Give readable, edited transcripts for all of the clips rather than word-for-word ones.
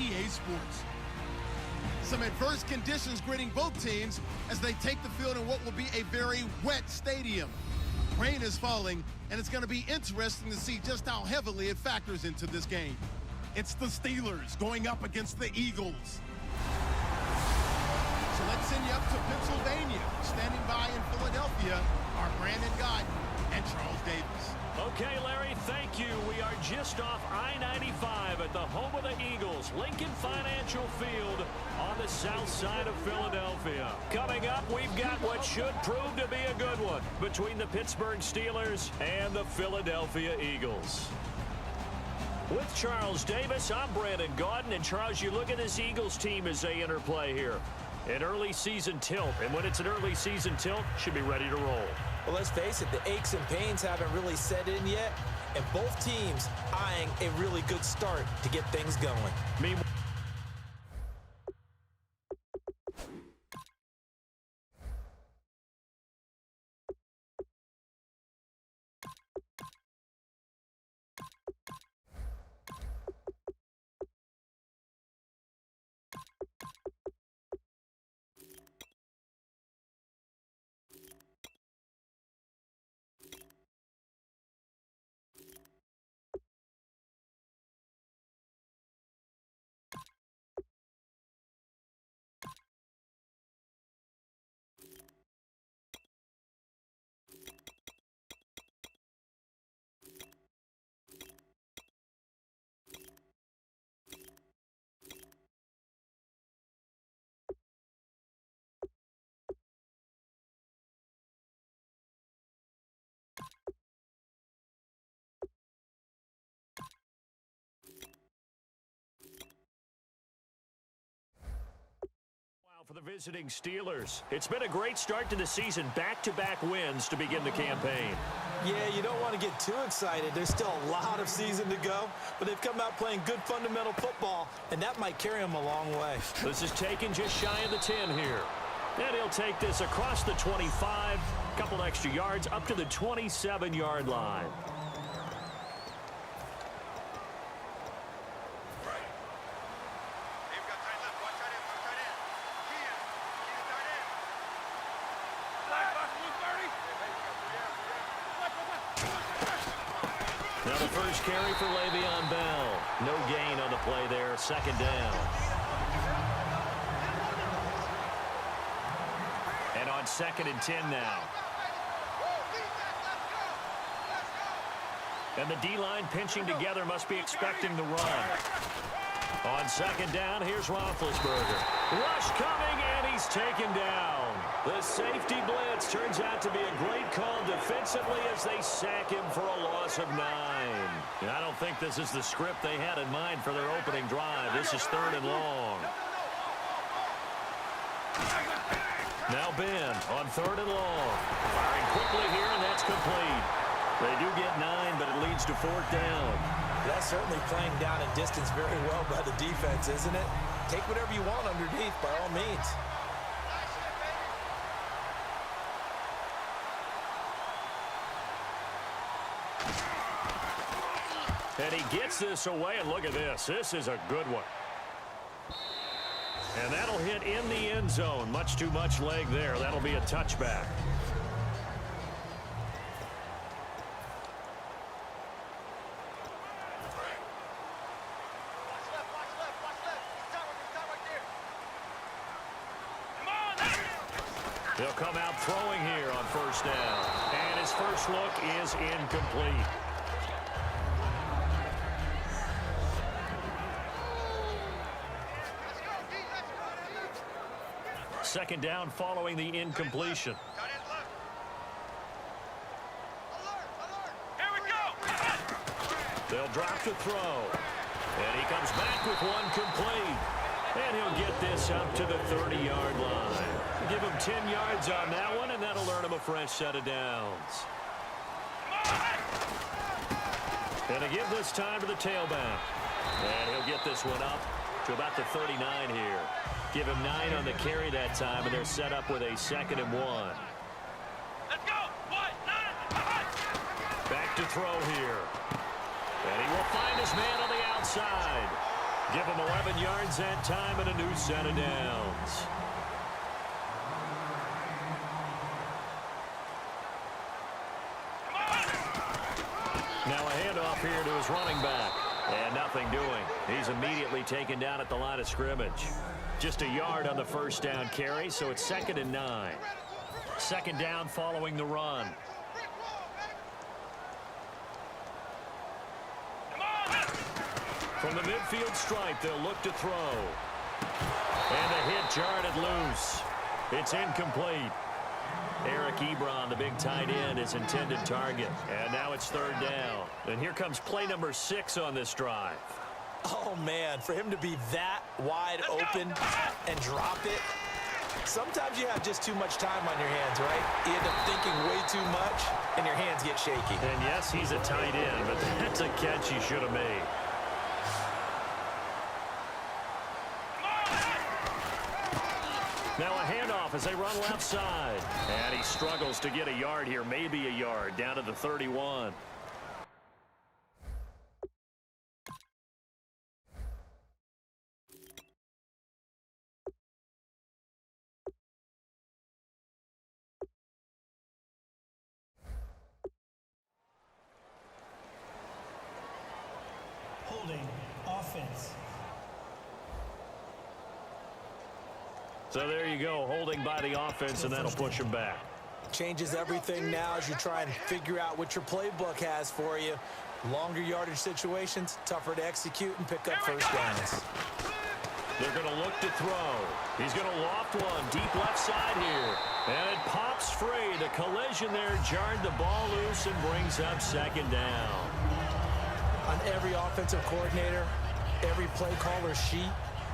EA Sports. Some adverse conditions greeting both teams as they take the field in what will be a very wet stadium. Rain is falling, and it's going to be interesting to see just how heavily it factors into this game. It's the Steelers going up against the Eagles. So let's send you up to Pennsylvania. Standing by in Philadelphia are Brandon Gott and Charles Davis. Okay, Larry, thank you. We are just off I-95 at the home of the Eagles, Lincoln Financial Field on the south side of Philadelphia. Coming up, we've got what should prove to be a good one between the Pittsburgh Steelers and the Philadelphia Eagles. With Charles Davis, I'm Brandon Gaudin. And Charles, you look at this Eagles team as they interplay here. An early season tilt, and when it's an early season tilt, should be ready to roll. Well, let's face it, the aches and pains haven't really set in yet, and both teams eyeing a really good start to get things going. Meanwhile, for the visiting Steelers, it's been a great start to the season. Back-to-back wins to begin the campaign. Yeah, you don't want to get too excited. There's still a lot of season to go, but they've come out playing good fundamental football, and that might carry them a long way. This is taken just shy of the 10 here. And he'll take this across the 25, a couple extra yards, up to the 27-yard line. Now the first carry for Le'Veon Bell. No gain on the play there. Second down. And on 2nd and 10 now. And the D-line pinching together, must be expecting the run. On 2nd down, here's Roethlisberger. Rush coming, and he's taken down. The safety blitz turns out to be a great call defensively as they sack him for a loss of 9. I don't think this is the script they had in mind for their opening drive. This is 3rd and long. Now Ben on 3rd and long. Firing quickly here, and that's complete. They do get 9, but it leads to 4th down. That's certainly playing down in distance very well by the defense, isn't it? Take whatever you want underneath, by all means. And he gets this away, and look at this. This is a good one. And that'll hit in the end zone. Much too much leg there. That'll be a touchback. He'll come out throwing here on 1st down. And his first look is incomplete. Second down following the incompletion. They'll drop the throw. And he comes back with one complete. And he'll get this up to the 30-yard line. Give him 10 yards on that one, and that'll earn him a fresh set of downs. And to give this time to the tailback. And he'll get this one up to about the 39 here. Give him 9 on the carry that time, and they're set up with a 2nd and 1. Let's go! Back to throw here. And he will find his man on the outside. Give him 11 yards that time and a new set of downs. Now a handoff here to his running back. And nothing doing. He's immediately taken down at the line of scrimmage. Just a yard on the first down carry, so it's 2nd and 9. Second down following the run. From the midfield stripe, they'll look to throw. And the hit jarred it loose. It's incomplete. Eric Ebron, the big tight end, is intended target. And now it's 3rd down. And here comes play number 6 on this drive. Oh, man, for him to be that wide open and drop it. Sometimes you have just too much time on your hands, right? You end up thinking way too much, and your hands get shaky. And yes, he's a tight end, but that's a catch he should have made. Now a handoff as they run left side. And he struggles to get a yard here, maybe a yard, down to the 31. Holding offense. So there you go, holding by the offense, and that'll push him back. Changes everything now as you try and figure out what your playbook has for you. Longer yardage situations, tougher to execute and pick up first downs. They're going to look to throw. He's going to loft one deep left side here. And it pops free. The collision there jarred the ball loose and brings up 2nd down. On every offensive coordinator, every play caller sheet,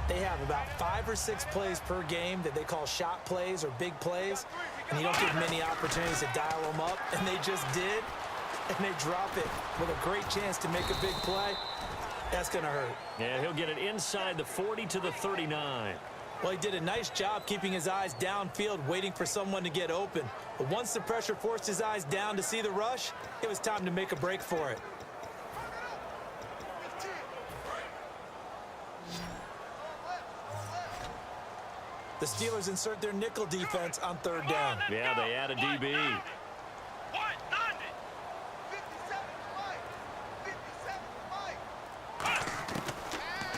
they have about 5 or 6 plays per game that they call shot plays or big plays, and you don't get many opportunities to dial them up, and they just did, and they drop it with a great chance to make a big play. That's going to hurt. Yeah, he'll get it inside the 40 to the 39. Well, he did a nice job keeping his eyes downfield, waiting for someone to get open. But once the pressure forced his eyes down to see the rush, it was time to make a break for it. The Steelers insert their nickel defense on 3rd down. Yeah, they add a DB.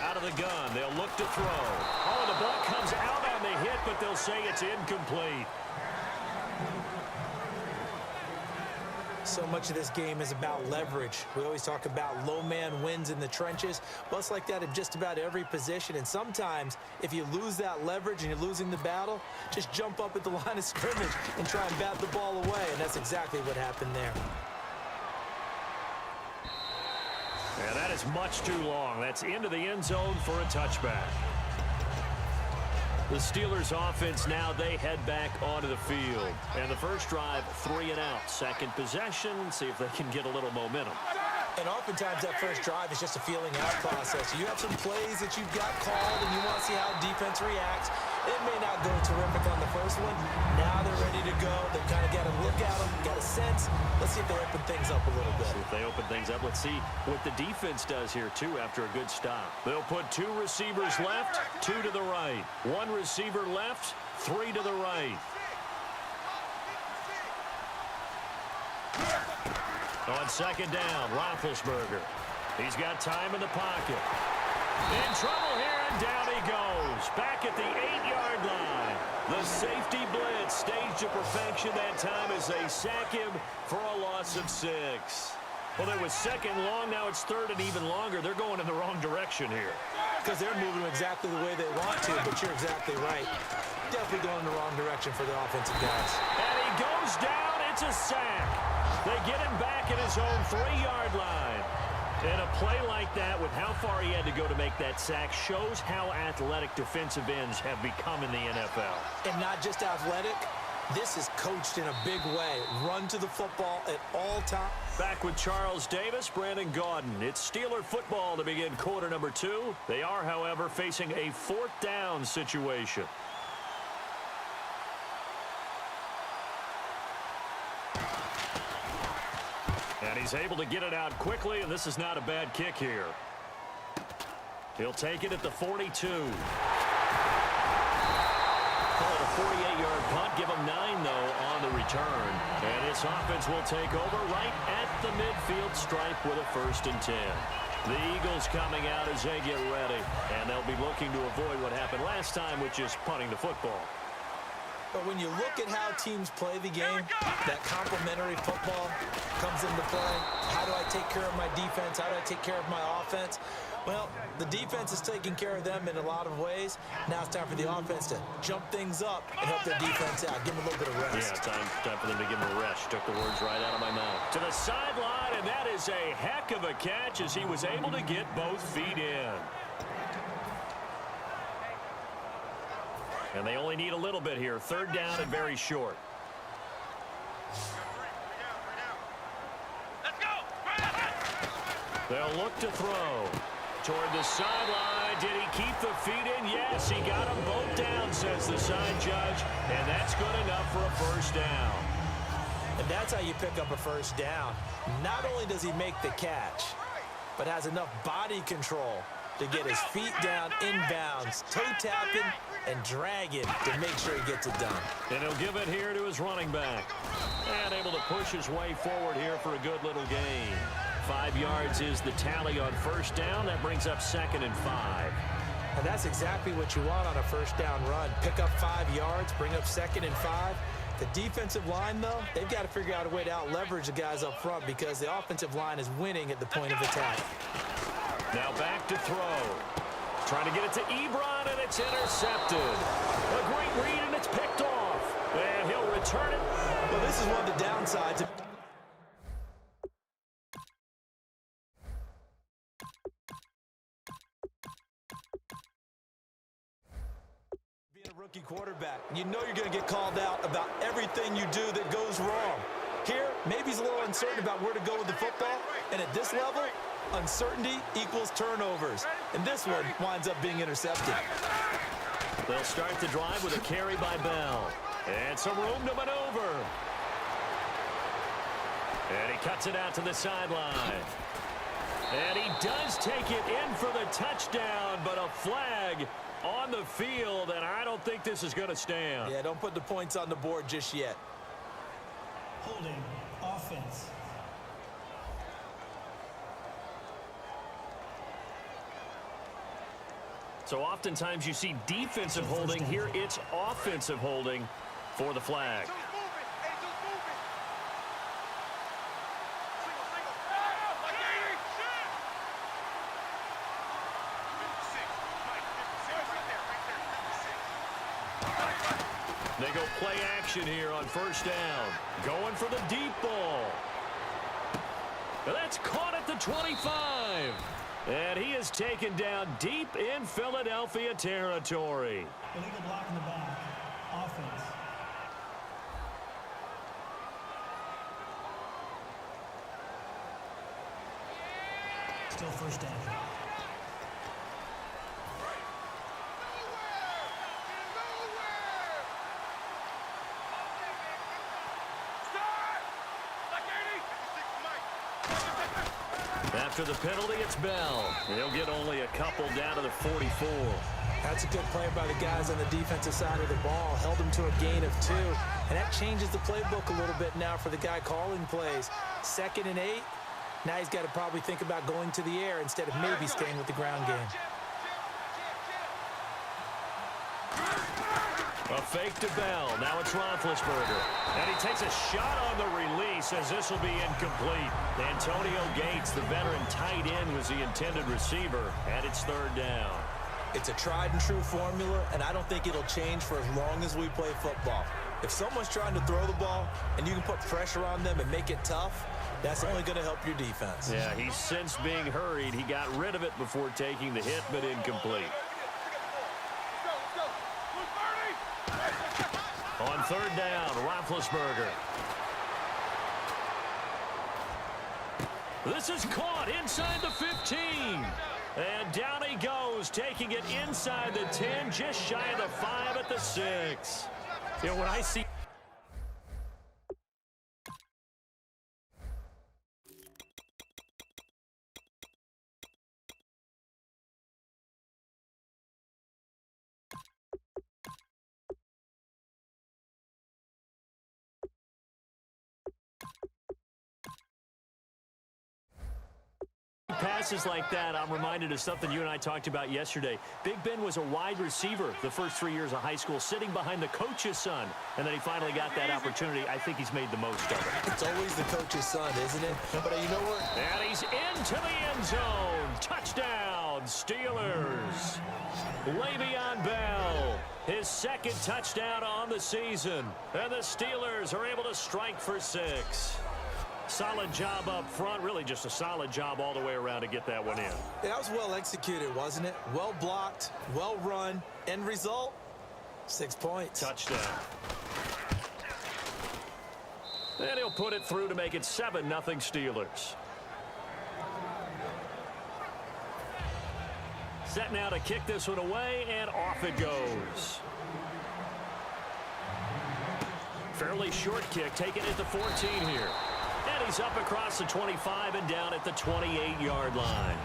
Out of the gun, they'll look to throw. Oh, the ball comes out on the hit, but they'll say it's incomplete. So much of this game is about leverage. We always talk about low man wins in the trenches. Well, it's like that in just about every position. And sometimes, if you lose that leverage and you're losing the battle, just jump up at the line of scrimmage and try and bat the ball away. And that's exactly what happened there. Yeah, that is much too long. That's into the end zone for a touchback. The Steelers offense now, they head back onto the field. And the first drive, 3 and out. Second possession, see if they can get a little momentum. And oftentimes that first drive is just a feeling out process. You have some plays that you've got called and you want to see how defense reacts. It may not go terrific on the first one. Now they're ready to go. They've kind of got to look at them, got a sense. Let's see if they open things up a little bit. See if they open things up. Let's see what the defense does here, too, after a good stop. They'll put 2 receivers left, 2 to the right. 1 receiver left, 3 to the right. On 2nd down, Roethlisberger. He's got time in the pocket. In trouble here, and down he goes. Back at the 8-yard line. The safety blitz staged to perfection that time as they sack him for a loss of 6. Well, it was 2nd long. Now it's 3rd and even longer. They're going in the wrong direction here. Because they're moving exactly the way they want to, but you're exactly right. Definitely going in the wrong direction for the offensive guys. And he goes down. It's a sack. They get him back at his own 3-yard line. And a play like that, with how far he had to go to make that sack, shows how athletic defensive ends have become in the NFL. And not just athletic, this is coached in a big way. Run to the football at all times. Back with Charles Davis, Brandon Gaudin. It's Steeler football to begin quarter number 2. They are, however, facing a 4th down situation. And he's able to get it out quickly, and this is not a bad kick here. He'll take it at the 42. Call it a 48-yard punt. Give him 9, though, on the return. And this offense will take over right at the midfield stripe with a 1st and 10. The Eagles coming out as they get ready. And they'll be looking to avoid what happened last time, which is punting the football. But when you look at how teams play the game, that complementary football comes into play. How do I take care of my defense? How do I take care of my offense? Well, the defense is taking care of them in a lot of ways. Now it's time for the offense to jump things up and help their defense out. Give them a little bit of rest. Yeah, time for them to give them a rest. Took the words right out of my mouth. To the sideline, and that is a heck of a catch as he was able to get both feet in. And they only need a little bit here. 3rd down and very short. Let's go. They'll look to throw. Toward the sideline. Did he keep the feet in? Yes, he got them both down, says the side judge. And that's good enough for a 1st down. And that's how you pick up a 1st down. Not only does he make the catch, but has enough body control to get his feet down inbounds, toe tapping and dragging to make sure he gets it done. And he'll give it here to his running back. And able to push his way forward here for a good little gain. 5 yards is the tally on 1st down. That brings up 2nd and 5. And that's exactly what you want on a 1st down run. Pick up 5 yards, bring up 2nd and 5. The defensive line, though, they've got to figure out a way to out-leverage the guys up front because the offensive line is winning at the point of attack. Now back to throw. Trying to get it to Ebron, and it's intercepted. A great read, and it's picked off. And he'll return it. Well, this is one of the downsides. Being a rookie quarterback, you know you're going to get called out about everything you do that goes wrong. Here, maybe he's a little uncertain about where to go with the football, and at this level, uncertainty equals turnovers. And this one winds up being intercepted. They'll start the drive with a carry by Bell. And some room to maneuver. And he cuts it out to the sideline. And he does take it in for the touchdown, but a flag on the field, and I don't think this is going to stand. Yeah, don't put the points on the board just yet. Holding offense. So oftentimes you see defensive holding. Here it's offensive holding for the flag. They go play action here on 1st down. Going for the deep ball. That's caught at the 25. And he is taken down deep in Philadelphia territory. Illegal block in the back. Offense. Still 1st down. After the penalty, it's Bell. He'll get only a couple down to the 44. That's a good play by the guys on the defensive side of the ball. Held him to a gain of 2. And that changes the playbook a little bit now for the guy calling plays. 2nd and 8. Now he's got to probably think about going to the air instead of maybe staying with the ground game. A fake to Bell. Now it's Roethlisberger. And he takes a shot on the release as this will be incomplete. Antonio Gates, the veteran tight end, was the intended receiver, and it's 3rd down. It's a tried-and-true formula, and I don't think it'll change for as long as we play football. If someone's trying to throw the ball and you can put pressure on them and make it tough, that's only going to help your defense. Yeah, he's since being hurried. He got rid of it before taking the hit, but incomplete. On 3rd down, Roethlisberger. This is caught inside the 15. And down he goes, taking it inside the 10, just shy of the 5 at the 6. You know, when I see Passes like that, I'm reminded of something you and I talked about yesterday. Big Ben was a wide receiver the first 3 years of high school, sitting behind the coach's son. And then he finally got that opportunity. I think he's made the most of it. It's always the coach's son, isn't it? But you know what? And he's into the end zone. Touchdown, Steelers. Le'Veon Bell, his second touchdown on the season. And the Steelers are able to strike for 6. Solid job up front, really just a solid job all the way around to get that one in. That was well executed, wasn't it? Well blocked, well run. End result, 6 points. Touchdown. And he'll put it through to make it 7-0 Steelers. Set now to kick this one away, and off it goes. Fairly short kick, taken at the 14 here. And he's up across the 25 and down at the 28-yard line.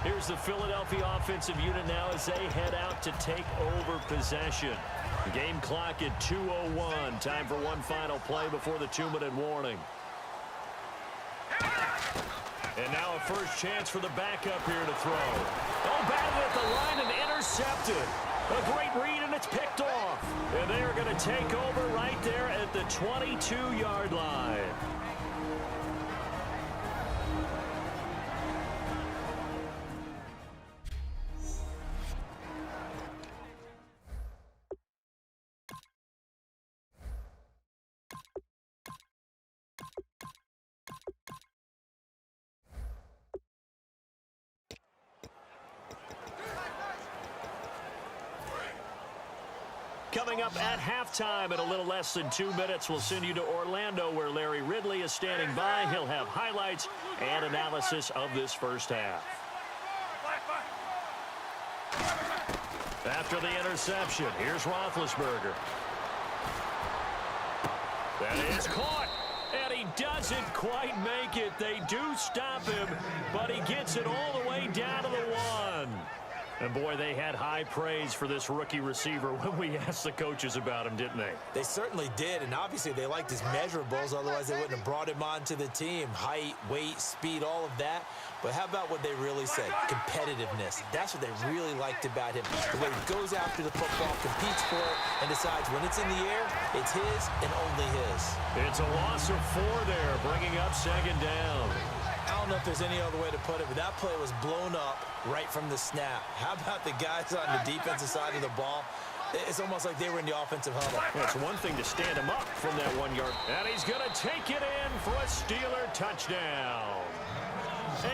Here's the Philadelphia offensive unit now as they head out to take over possession. Game clock at 2:01. Time for one final play before the 2-minute warning. And now a first chance for the backup here to throw. Oh, batted at the line and intercepted. A great read, and it's picked off. And they are going to take over right there at the 22-yard line. Coming up at halftime in a little less than 2 minutes, we'll send you to Orlando where Larry Ridley is standing by. He'll have highlights and analysis of this first half. After the interception, here's Roethlisberger. That is caught, and he doesn't quite make it. They do stop him, but he gets it all the way down to the 1. And, boy, they had high praise for this rookie receiver when we asked the coaches about him, didn't they? They certainly did, and obviously they liked his measurables. Otherwise, they wouldn't have brought him onto the team. Height, weight, speed, all of that. But how about what they really said? Competitiveness. That's what they really liked about him. The way he goes after the football, competes for it, and decides when it's in the air, it's his and only his. It's a loss of 4 there, bringing up second down. I don't know if there's any other way to put it, but that play was blown up right from the snap. How about the guys on the defensive side of the ball? It's almost like they were in the offensive huddle. Well, it's one thing to stand him up from that 1 yard. And he's going to take it in for a Steeler touchdown.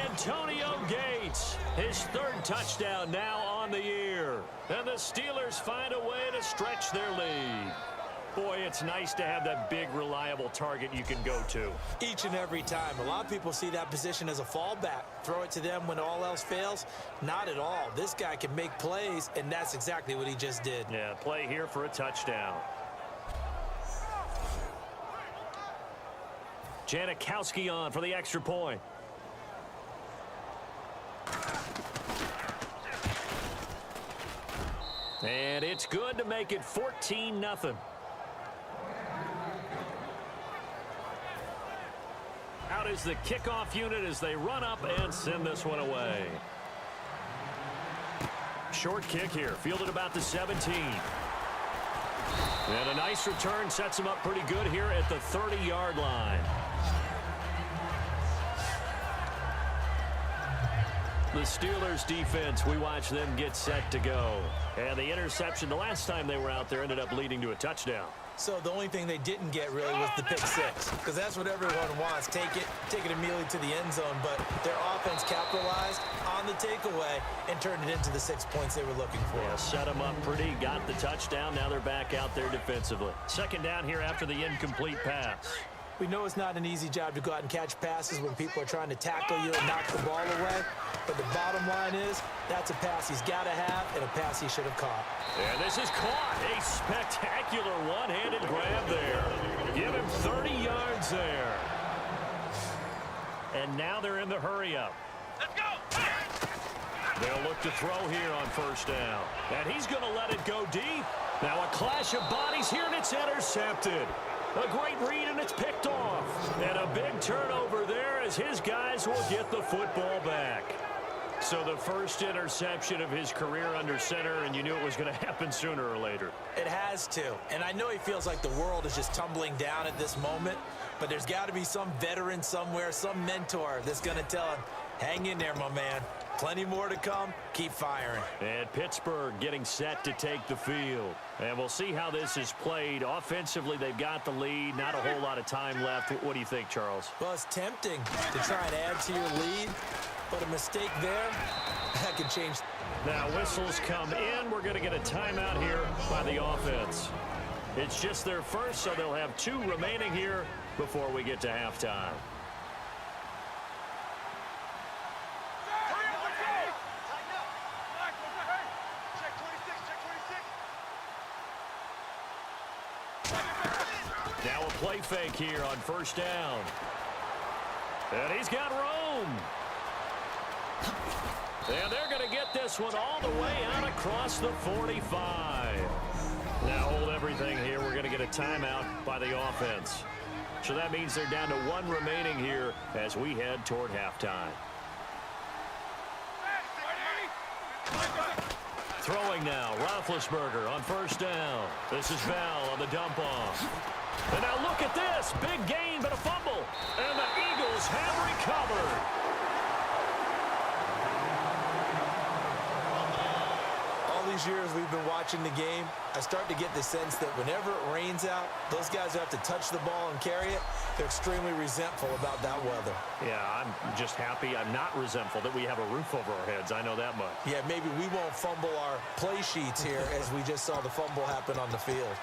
Antonio Gates, his 3rd touchdown now on the year. And the Steelers find a way to stretch their lead. Boy, it's nice to have that big, reliable target you can go to. Each and every time. A lot of people see that position as a fallback. Throw it to them when all else fails. Not at all. This guy can make plays, and that's exactly what he just did. Yeah, play here for a touchdown. Janikowski on for the extra point. And it's good to make it 14-0. Out is the kickoff unit as they run up and send this one away. Short kick here, fielded about the 17. And a nice return sets him up pretty good here at the 30-yard line. The Steelers defense, we watch them get set to go. And the interception the last time they were out there ended up leading to a touchdown. So the only thing they didn't get really was the pick 6, because that's what everyone wants. Take it immediately to the end zone, but their offense capitalized on the takeaway and turned it into the 6 points they were looking for. Yeah, set them up pretty, got the touchdown. Now they're back out there defensively. Second down here after the incomplete pass. We know it's not an easy job to go out and catch passes when people are trying to tackle you and knock the ball away. But the bottom line is, that's a pass he's got to have and a pass he should have caught. And this is caught. A spectacular one-handed grab there. Give him 30 yards there. And now they're in the hurry-up. Let's go! They'll look to throw here on first down. And he's going to let it go deep. Now a clash of bodies here, and it's intercepted. A great read, and it's picked off. And a big turnover there as his guys will get the football back. So the first interception of his career under center, and you knew it was going to happen sooner or later. It has to. And I know he feels like the world is just tumbling down at this moment, but there's got to be some veteran somewhere, some mentor that's going to tell him, hang in there, my man. Plenty more to come. Keep firing. And Pittsburgh getting set to take the field. And we'll see how this is played. Offensively, they've got the lead. Not a whole lot of time left. What do you think, Charles? Well, it's tempting to try and add to your lead, but a mistake there, that could change. Now whistles come in. We're going to get a timeout here by the offense. It's just their first, so they'll have 2 remaining here before we get to halftime. Now a play fake here on first down. And he's got room. And they're going to get this one all the way out across the 45. Now hold everything here. We're going to get a timeout by the offense. So that means they're down to 1 remaining here as we head toward halftime. Throwing now, Roethlisberger on first down. This is Bell on the dump off. And now look at this. Big gain, but a fumble. And the Eagles have recovered. All these years we've been watching the game, I start to get the sense that whenever it rains out, those guys who have to touch the ball and carry it, they're extremely resentful about that weather. Yeah, I'm just happy. I'm not resentful that we have a roof over our heads. I know that much. Yeah, maybe we won't fumble our play sheets here as we just saw the fumble happen on the field.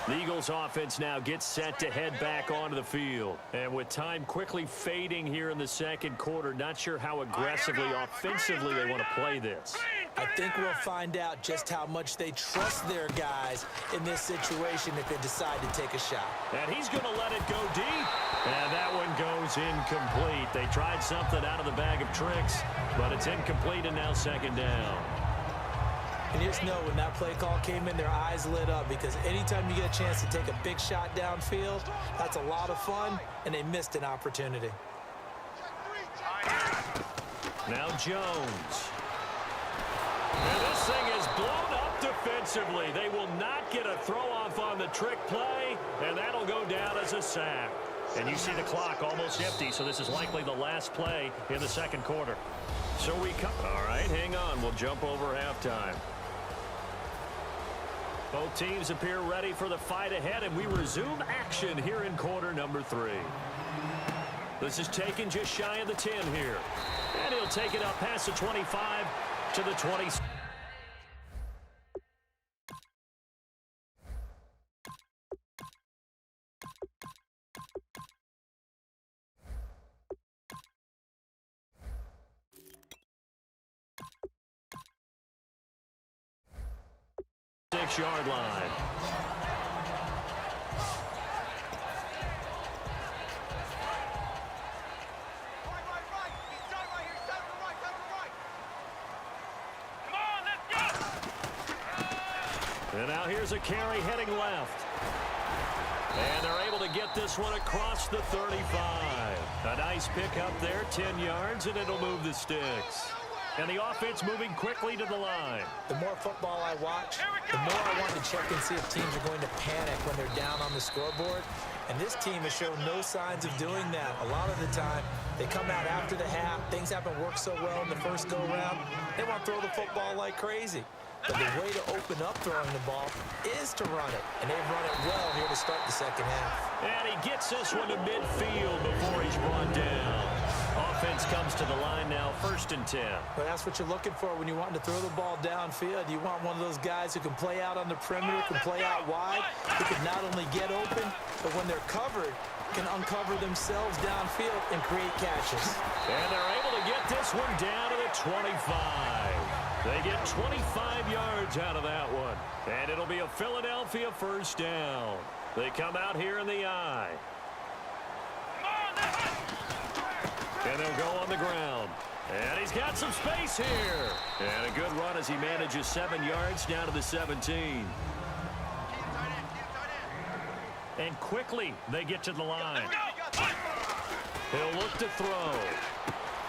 The Eagles offense now gets set to head back onto the field. And with time quickly fading here in the second quarter, not sure how aggressively, offensively they want to play this. I think we'll find out just how much they trust their guys in this situation if they decide to take a shot. And he's going to let it go deep. And that one goes incomplete. They tried something out of the bag of tricks, but it's incomplete and now second down. And you just know when that play call came in, their eyes lit up because anytime you get a chance to take a big shot downfield, that's a lot of fun, and they missed an opportunity. Now Jones. And this thing is blown up defensively. They will not get a throw-off on the trick play, and that'll go down as a sack. And you see the clock almost empty, so this is likely the last play in the second quarter. So we come. All right, hang on. We'll jump over halftime. Both teams appear ready for the fight ahead, and we resume action here in quarter number 3. This is taken just shy of the 10 here. And he'll take it up past the 25 to the 20. Six-yard line. And now here's a carry heading left. And they're able to get this one across the 35. A nice pickup there, 10 yards, and it'll move the sticks. And the offense moving quickly to the line. The more football I watch, the more I want to check and see if teams are going to panic when they're down on the scoreboard. And this team has shown no signs of doing that. A lot of the time, they come out after the half. Things haven't worked so well in the first go-round. They want to throw the football like crazy. But the way to open up throwing the ball is to run it. And they've run it well here to start the second half. And he gets this one to midfield before he's brought down. Offense comes to the line now, 1st and 10. But that's what you're looking for when you want to throw the ball downfield. You want one of those guys who can play out on the perimeter, can play out wide, who can not only get open, but when they're covered, can uncover themselves downfield and create catches. And they're able to get this one down to the 25. They get 25 yards out of that one. And it'll be a Philadelphia first down. They come out here in the I. And they'll go on the ground. And he's got some space here. And a good run as he manages 7 yards down to the 17. And quickly they get to the line. He'll look to throw.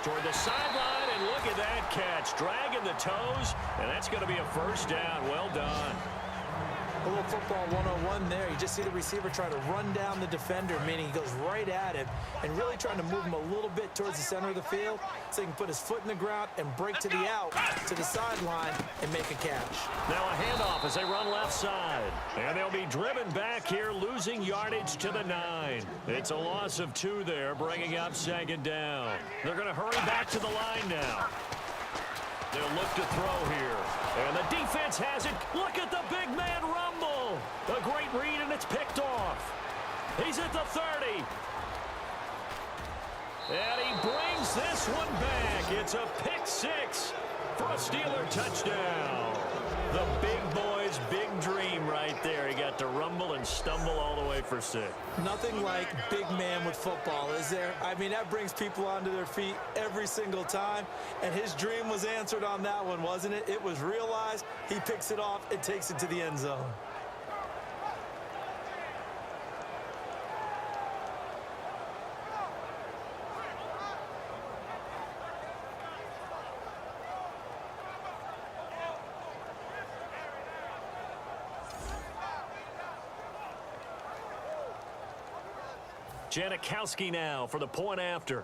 Toward the sideline, and look at that catch. Dragging the toes, and that's going to be a first down. Well done. A little football 101 there. You just see the receiver try to run down the defender, meaning he goes right at him and really trying to move him a little bit towards the center of the field so he can put his foot in the ground and break to the out, to the sideline, and make a catch. Now a handoff as they run left side. And they'll be driven back here, losing yardage to the 9. It's a loss of 2 there, bringing up second down. They're going to hurry back to the line now. They'll look to throw here. And the defense has it. Look at the big man rumble. A great read, and it's picked off. He's at the 30. And he brings this one back. It's a pick 6 for a Steeler touchdown. The big boy's big dream right there. He got to rumble and stumble all the way for 6. Nothing like big man with football, is there? I mean, that brings people onto their feet every single time. And his dream was answered on that one, wasn't it? It was realized. He picks it off and takes it to the end zone. Janikowski now for the point after.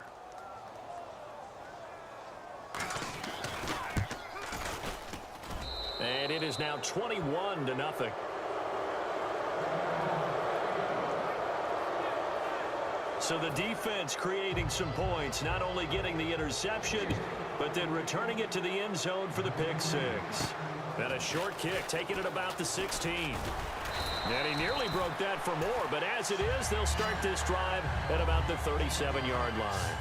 And it is now 21-0. So the defense creating some points, not only getting the interception, but then returning it to the end zone for the pick 6. And a short kick, taking it about the 16. And he nearly broke that for more, but as it is, they'll start this drive at about the 37-yard line.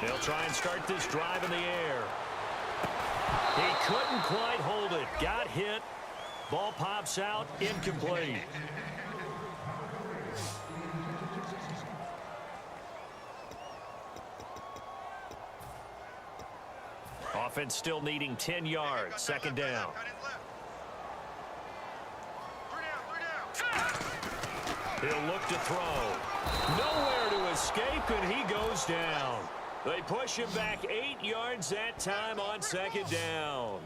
They'll try and start this drive in the air. He couldn't quite hold it. Got hit. Ball pops out. Incomplete. Offense still needing 10 yards. Second down. He'll look to throw. Nowhere to escape, and he goes down. They push him back 8 yards that time on second down.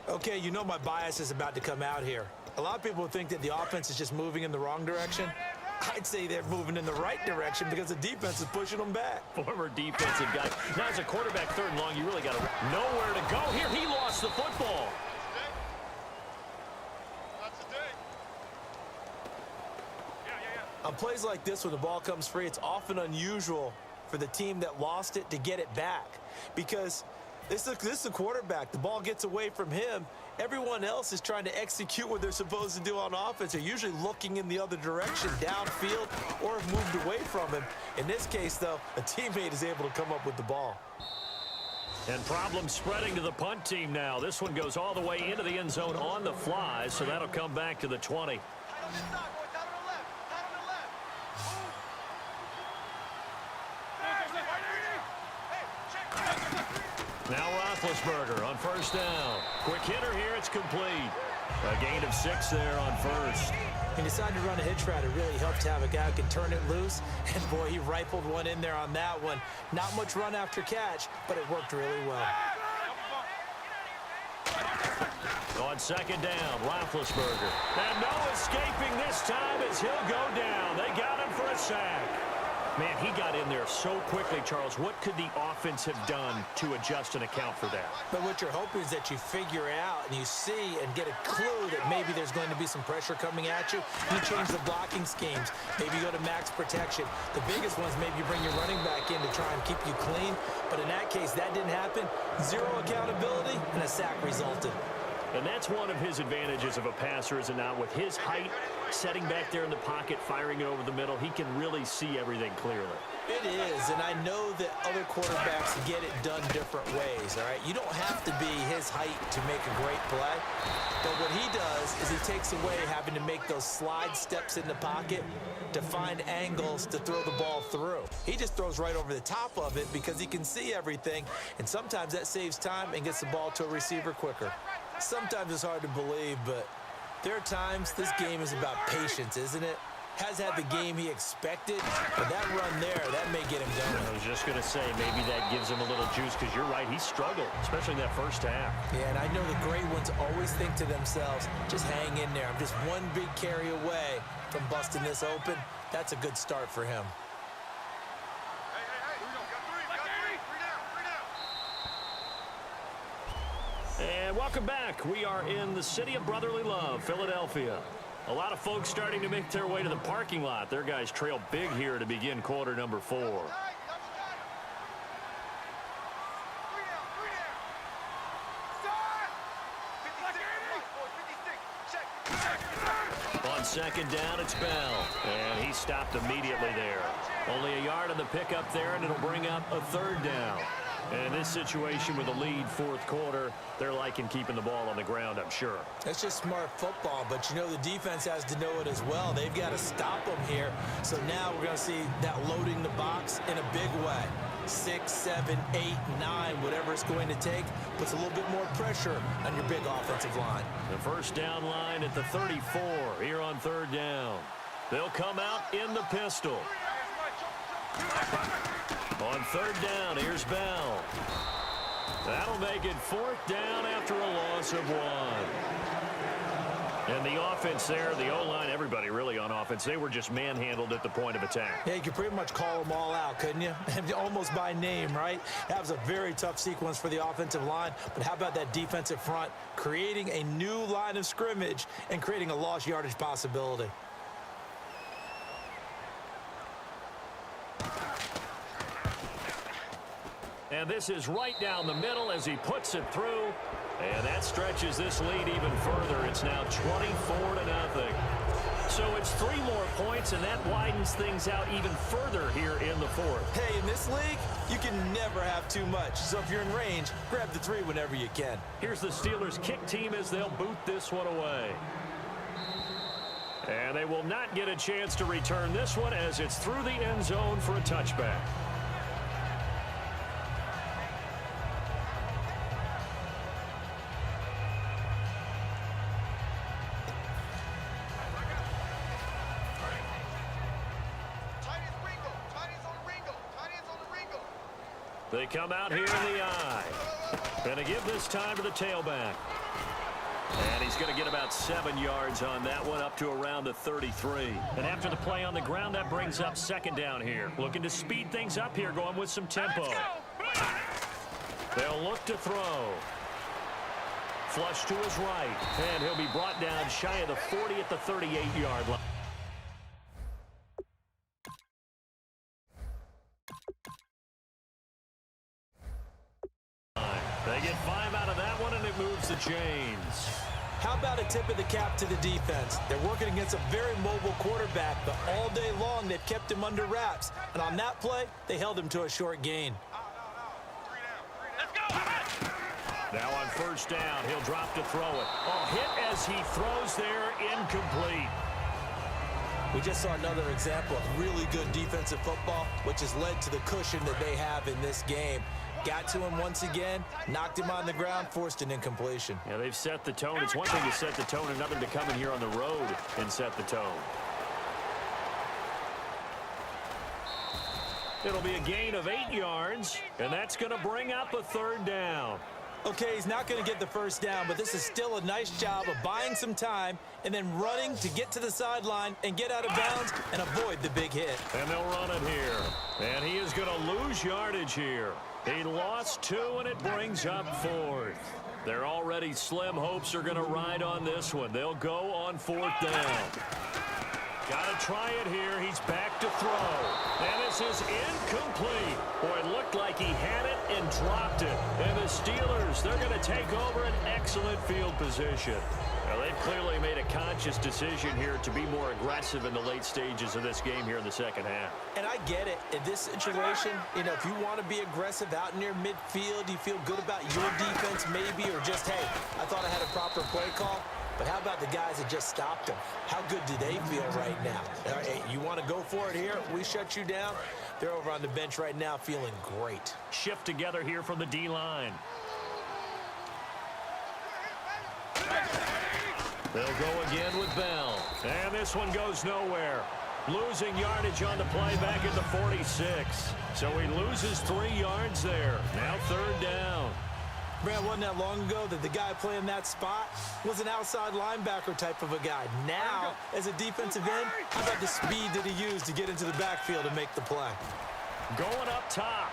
Okay, you know my bias is about to come out here. A lot of people think that the offense is just moving in the wrong direction. I'd say they're moving in the right direction because the defense is pushing them back. Former defensive guy. Now as a quarterback, 3rd and long, you really got to nowhere to go. Here, he lost the football. On plays like this, when the ball comes free, it's often unusual for the team that lost it to get it back, because this is a quarterback. The ball gets away from him. Everyone else is trying to execute what they're supposed to do on offense. They're usually looking in the other direction, downfield, or have moved away from him. In this case, though, a teammate is able to come up with the ball. And problems spreading to the punt team now. This one goes all the way into the end zone on the fly, so that'll come back to the 20. Now Roethlisberger on first down. Quick hitter here, it's complete. A gain of 6 there on first. He decided to run a hitch route. It really helps to have a guy who can turn it loose. And, boy, he rifled one in there on that one. Not much run after catch, but it worked really well. On second down, Roethlisberger. And no escaping this time as he'll go down. They got him for a sack. Man, he got in there so quickly, Charles. What could the offense have done to adjust and account for that? But what you're hoping is that you figure out and you see and get a clue that maybe there's going to be some pressure coming at you. You change the blocking schemes. Maybe you go to max protection. The biggest ones, maybe you bring your running back in to try and keep you clean. But in that case, that didn't happen. Zero accountability, and a sack resulted. And that's one of his advantages of a passer, is it not? With his height, setting back there in the pocket, firing it over the middle, he can really see everything clearly. It is, and I know that other quarterbacks get it done different ways, all right? You don't have to be his height to make a great play. But what he does is he takes away having to make those slide steps in the pocket to find angles to throw the ball through. He just throws right over the top of it because he can see everything, and sometimes that saves time and gets the ball to a receiver quicker. Sometimes it's hard to believe, but there are times this game is about patience, isn't it? Has had the game he expected, but that run there, that may get him going. I was just going to say, maybe that gives him a little juice, because you're right, he struggled, especially in that first half. Yeah, and I know the great ones always think to themselves, just hang in there. I'm just one big carry away from busting this open. That's a good start for him. And welcome back. We are in the city of brotherly love, Philadelphia. A lot of folks starting to make their way to the parking lot. Their guys trail big here to begin quarter number 4. On second down, it's Bell. And he stopped immediately there. Only a yard on the pickup there, and it'll bring up a third down. And in this situation with a lead fourth quarter, they're liking keeping the ball on the ground, I'm sure. That's just smart football, but you know the defense has to know it as well. They've got to stop them here. So now we're going to see that loading the box in a big way. 6, 7, 8, 9, whatever it's going to take, puts a little bit more pressure on your big offensive line. The first down line at the 34 here on third down. They'll come out in the pistol. On third down, here's Bell. That'll make it fourth down after a loss of 1. And the offense there, the O-line, everybody really on offense, they were just manhandled at the point of attack. Yeah, you could pretty much call them all out, couldn't you? Almost by name, right? That was a very tough sequence for the offensive line. But how about that defensive front creating a new line of scrimmage and creating a lost yardage possibility? And this is right down the middle as he puts it through. And that stretches this lead even further. It's now 24-0. So it's 3 more points, and that widens things out even further here in the fourth. Hey, in this league, you can never have too much. So if you're in range, grab the 3 whenever you can. Here's the Steelers' kick team as they'll boot this one away. And they will not get a chance to return this one as it's through the end zone for a touchback. They come out here in the eye. Going to give this time to the tailback. And he's going to get about 7 yards on that one, up to around the 33. And after the play on the ground, that brings up second down here. Looking to speed things up here, going with some tempo. They'll look to throw. Flush to his right. And he'll be brought down shy of the 40 at the 38-yard line. They get 5 out of that one, and it moves the chains. How about a tip of the cap to the defense? They're working against a very mobile quarterback, but all day long they've kept him under wraps. And on that play, they held him to a short gain. Let's go! Now on first down, he'll drop to throw it. Oh, hit as he throws there, incomplete. We just saw another example of really good defensive football, which has led to the cushion that they have in this game. Got to him once again, knocked him on the ground, forced an incompletion. Yeah, they've set the tone. It's one thing to set the tone, another to come in here on the road and set the tone. It'll be a gain of 8 yards, and that's going to bring up a third down. Okay, he's not going to get the first down, but this is still a nice job of buying some time and then running to get to the sideline and get out of bounds and avoid the big hit. And they'll run it here. And he is going to lose yardage here. He lost 2, and it brings up 4th. Their already slim hopes are going to ride on this one. They'll go on 4th down. Got to try it here. He's back to throw. And this is incomplete. Boy, it looked like he had it and dropped it. And the Steelers, they're going to take over an excellent field position. Now, they've clearly made a conscious decision here to be more aggressive in the late stages of this game here in the second half. And I get it. In this situation, if you want to be aggressive out near midfield, you feel good about your defense maybe, or just, hey, I thought I had a proper play call. But how about the guys that just stopped them? How good do they feel right now? Hey, you want to go for it here? We shut you down. They're over on the bench right now feeling great. Shift together here from the D-line. They'll go again with Bell. And this one goes nowhere. Losing yardage on the play back at the 46. So he loses 3 yards there. Now 3rd down. Brad, wasn't that long ago that the guy playing that spot was an outside linebacker type of a guy. Now, as a defensive end, how about the speed that he used to get into the backfield and make the play? Going up top.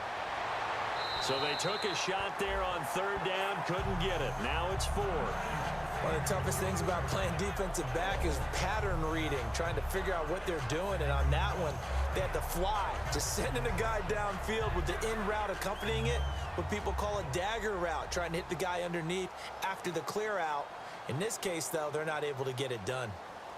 So they took a shot there on 3rd down, couldn't get it. Now it's 4. One of the toughest things about playing defensive back is pattern reading, trying to figure out what they're doing. And on that one, they had to fly, just sending a guy downfield with the in route accompanying it, what people call a dagger route, trying to hit the guy underneath after the clear out. In this case, though, they're not able to get it done.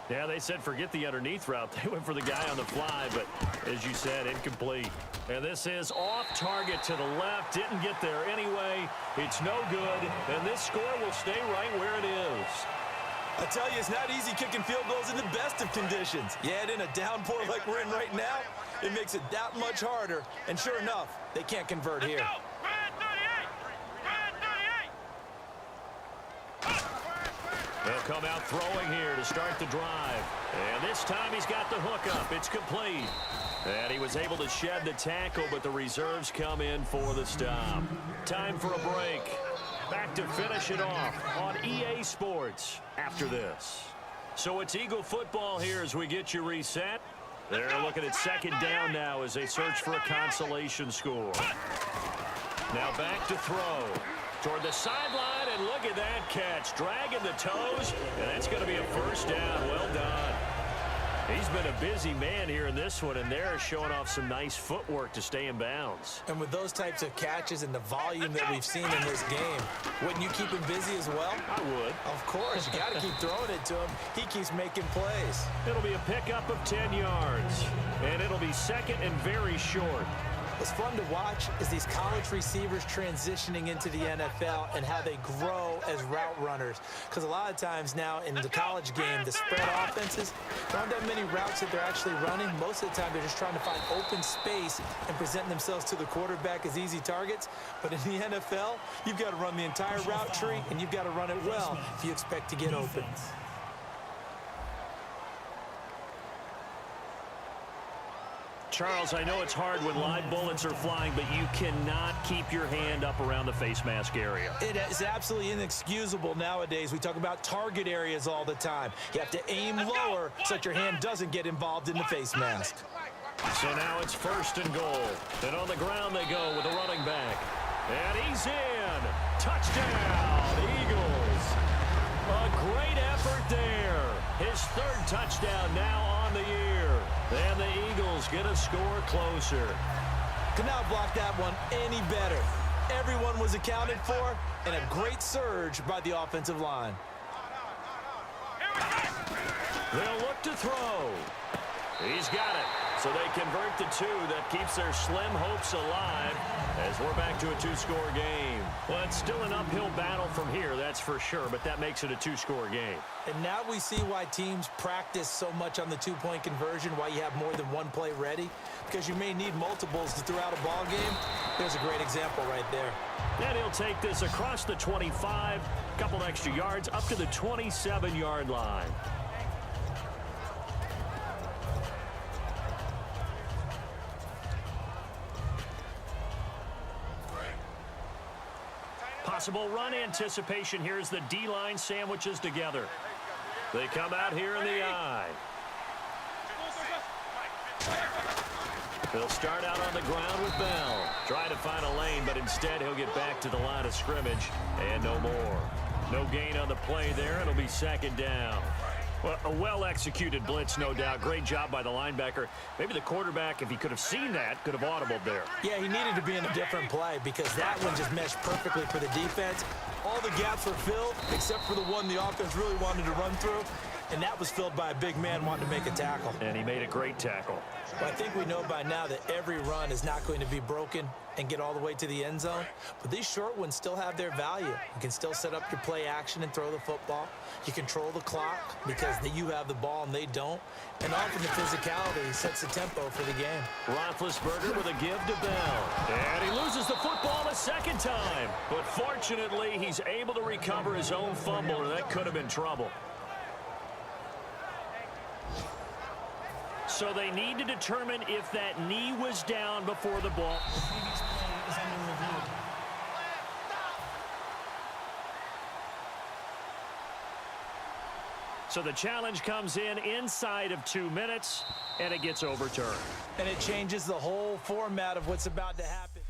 Yeah, they said forget the underneath route. They went for the guy on the fly, but as you said, incomplete. And this is off target to the left. Didn't get there anyway. It's no good, and this score will stay right where it is. I tell you, it's not easy kicking field goals in the best of conditions. Yet in a downpour like we're in right now, it makes it that much harder. And sure enough, they can't convert here. They'll come out throwing here to start the drive. And this time he's got the hook up. It's complete. And he was able to shed the tackle, but the reserves come in for the stop. Time for a break. Back to finish it off on EA Sports after this. So it's Eagle football here as we get you reset. They're looking at 2nd down now as they search for a consolation score. Now back to throw. Toward the sideline, and look at that catch. Dragging the toes, and that's going to be a 1st down. Well done. He's been a busy man here in this one, and they're showing off some nice footwork to stay in bounds. And with those types of catches and the volume that we've seen in this game, wouldn't you keep him busy as well? I would. Of course. You got to keep throwing it to him. He keeps making plays. It'll be a pickup of 10 yards, and it'll be 2nd and very short. What's fun to watch is these college receivers transitioning into the NFL and how they grow as route runners. Because a lot of times now in the college game, the spread offenses, there aren't that many routes that they're actually running. Most of the time, they're just trying to find open space and present themselves to the quarterback as easy targets. But in the NFL, you've got to run the entire route tree, and you've got to run it well if you expect to get open. Charles, I know it's hard when live bullets are flying, but you cannot keep your hand up around the face mask area. It is absolutely inexcusable nowadays. We talk about target areas all the time. You have to aim lower so that your hand doesn't get involved in the face mask. So now it's 1st and goal. And on the ground they go with a running back. And he's in. Touchdown, Eagles. A great effort there. His 3rd touchdown now on the year. And the Eagles get a score closer. Could not block that one any better. Everyone was accounted for, and a great surge by the offensive line. They'll look to throw. He's got it. So they convert the 2. That keeps their slim hopes alive as we're back to a 2-score game. Well, it's still an uphill battle from here, that's for sure, but that makes it a 2-score game. And now we see why teams practice so much on the 2-point conversion, why you have more than one play ready, because you may need multiples throughout a ball game. There's a great example right there. And he'll take this across the 25, a couple extra yards, up to the 27-yard line. Possible run anticipation. Here's the D-line sandwiches together. They come out here in the I. He'll start out on the ground with Bell. Try to find a lane, but instead he'll get back to the line of scrimmage. And no more. No gain on the play there. It'll be second down. Well, a well-executed blitz, no doubt. Great job by the linebacker. Maybe the quarterback, if he could have seen that, could have audibled there. Yeah, he needed to be in a different play because that one just meshed perfectly for the defense. All the gaps were filled except for the one the offense really wanted to run through, and that was filled by a big man wanting to make a tackle. And he made a great tackle. Well, I think we know by now that every run is not going to be broken and get all the way to the end zone, but these short ones still have their value. You can still set up your play action and throw the football. You control the clock because you have the ball and they don't, and often the physicality sets the tempo for the game. Roethlisberger with a give to Bell. And he loses the football a second time. But fortunately, he's able to recover his own fumble, or that could have been trouble. So they need to determine if that knee was down before the ball. The previous play is under review. So the challenge comes in inside of 2 minutes, and it gets overturned. And it changes the whole format of what's about to happen.